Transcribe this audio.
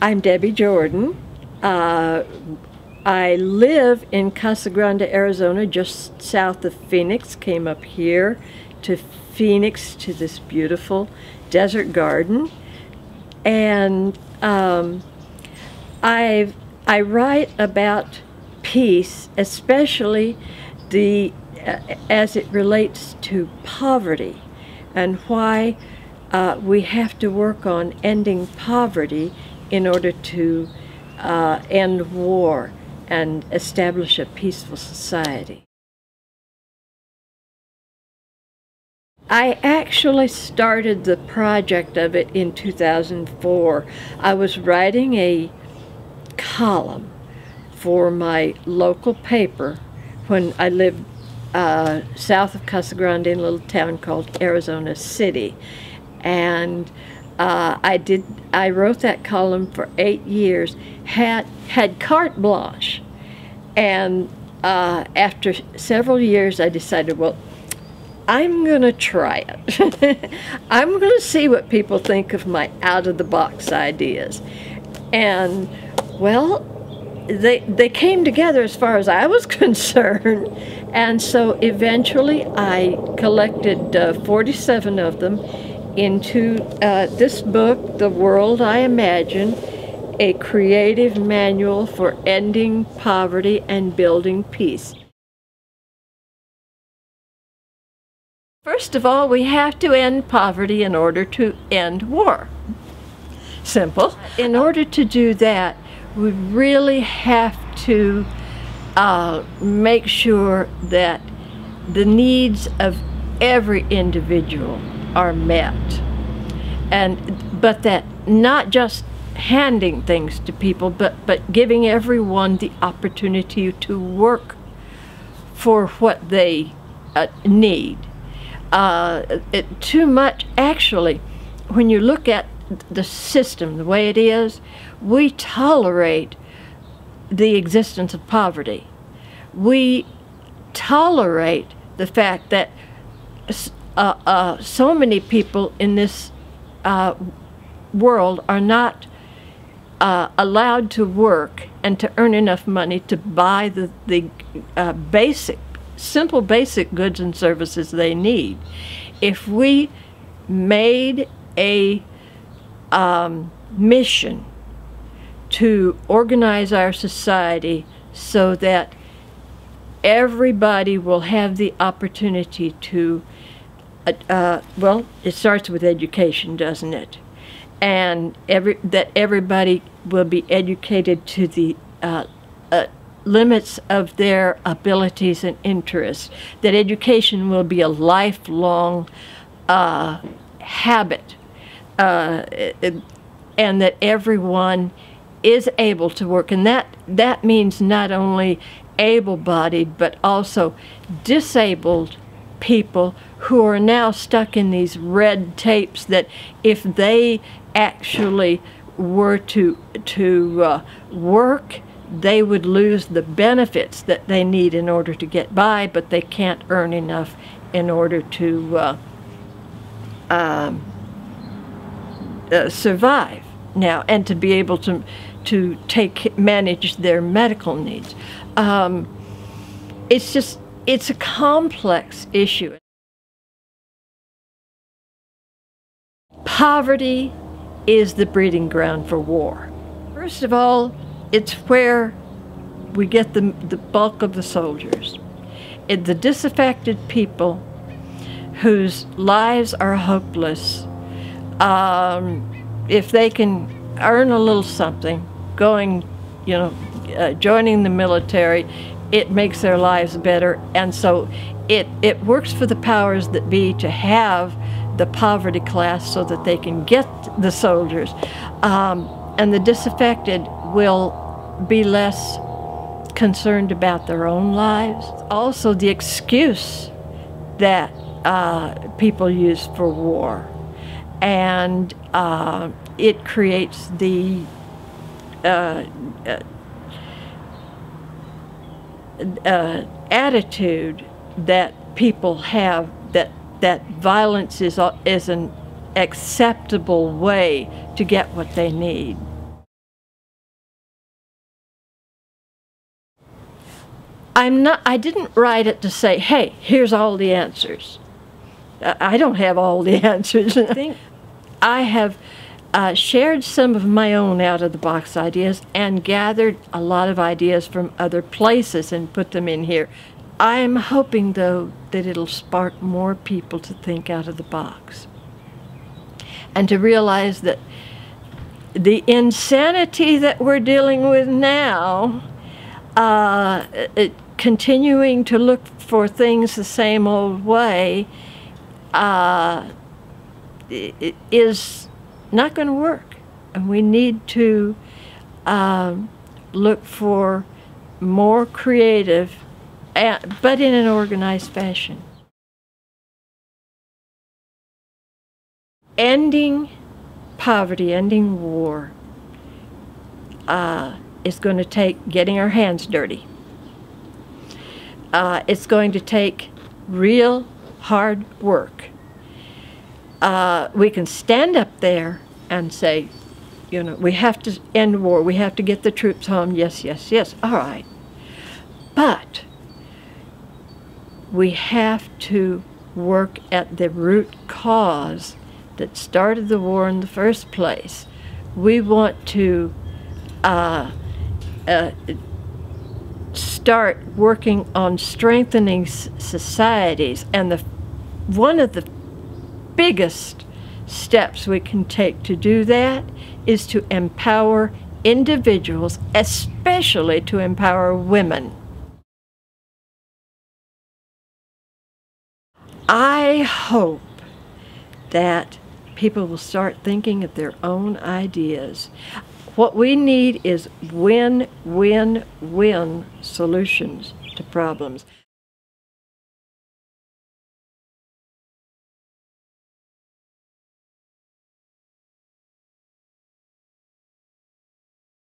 I'm Debbie Jordan. I live in Casa Grande, Arizona, just south of Phoenix. Came up here to Phoenix to this beautiful desert garden. And I write about peace, especially as it relates to poverty, and why we have to work on ending poverty in order to end war and establish a peaceful society. I actually started the project of it in 2004. I was writing a column for my local paper when I lived south of Casa Grande in a little town called Arizona City. And I wrote that column for 8 years, had carte blanche, and after several years I decided, well, I'm gonna try it. I'm gonna see what people think of my out-of-the-box ideas. And well, they came together as far as I was concerned, and so eventually I collected 47 of them into this book, The World I Imagine, a creative manual for ending poverty and building peace. First of all, we have to end poverty in order to end war. Simple. In order to do that, we really have to make sure that the needs of every individual are met, but that not just handing things to people, but giving everyone the opportunity to work for what they need. Too much, actually, when you look at the system the way it is, we tolerate the existence of poverty. We tolerate the fact that so many people in this world are not allowed to work and to earn enough money to buy the simple basic goods and services they need. If we made a mission to organize our society so that everybody will have the opportunity to well, it starts with education, doesn't it? And that everybody will be educated to the limits of their abilities and interests. That education will be a lifelong habit, and that everyone is able to work. And that means not only able-bodied, but also disabled people who are now stuck in these red tapes, that if they actually were to work, they would lose the benefits that they need in order to get by, but they can't earn enough in order to survive now and to be able to manage their medical needs. It's a complex issue. Poverty is the breeding ground for war. First of all, it's where we get the bulk of the soldiers. The disaffected people whose lives are hopeless, if they can earn a little something, going, joining the military, it makes their lives better. And so it works for the powers that be to have the poverty class so that they can get the soldiers. And the disaffected will be less concerned about their own lives. Also, the excuse that people use for war. And it creates the attitude that people have that violence is an acceptable way to get what they need. I didn't write it to say, hey, here's all the answers. I don't have all the answers. I think I have shared some of my own out-of-the-box ideas and gathered a lot of ideas from other places and put them in here. I'm hoping, though, that it'll spark more people to think out of the box and to realize that the insanity that we're dealing with now, continuing to look for things the same old way, is not going to work. And we need to look for more creative, but in an organized fashion. Ending poverty, ending war, is going to take getting our hands dirty. It's going to take real hard work. We can stand up there and say, you know, we have to end war, we have to get the troops home, yes, yes, yes, all right. But we have to work at the root cause that started the war in the first place. We want to start working on strengthening societies, and one of the biggest steps we can take to do that is to empower individuals, especially to empower women. I hope that people will start thinking of their own ideas. What we need is win-win-win solutions to problems.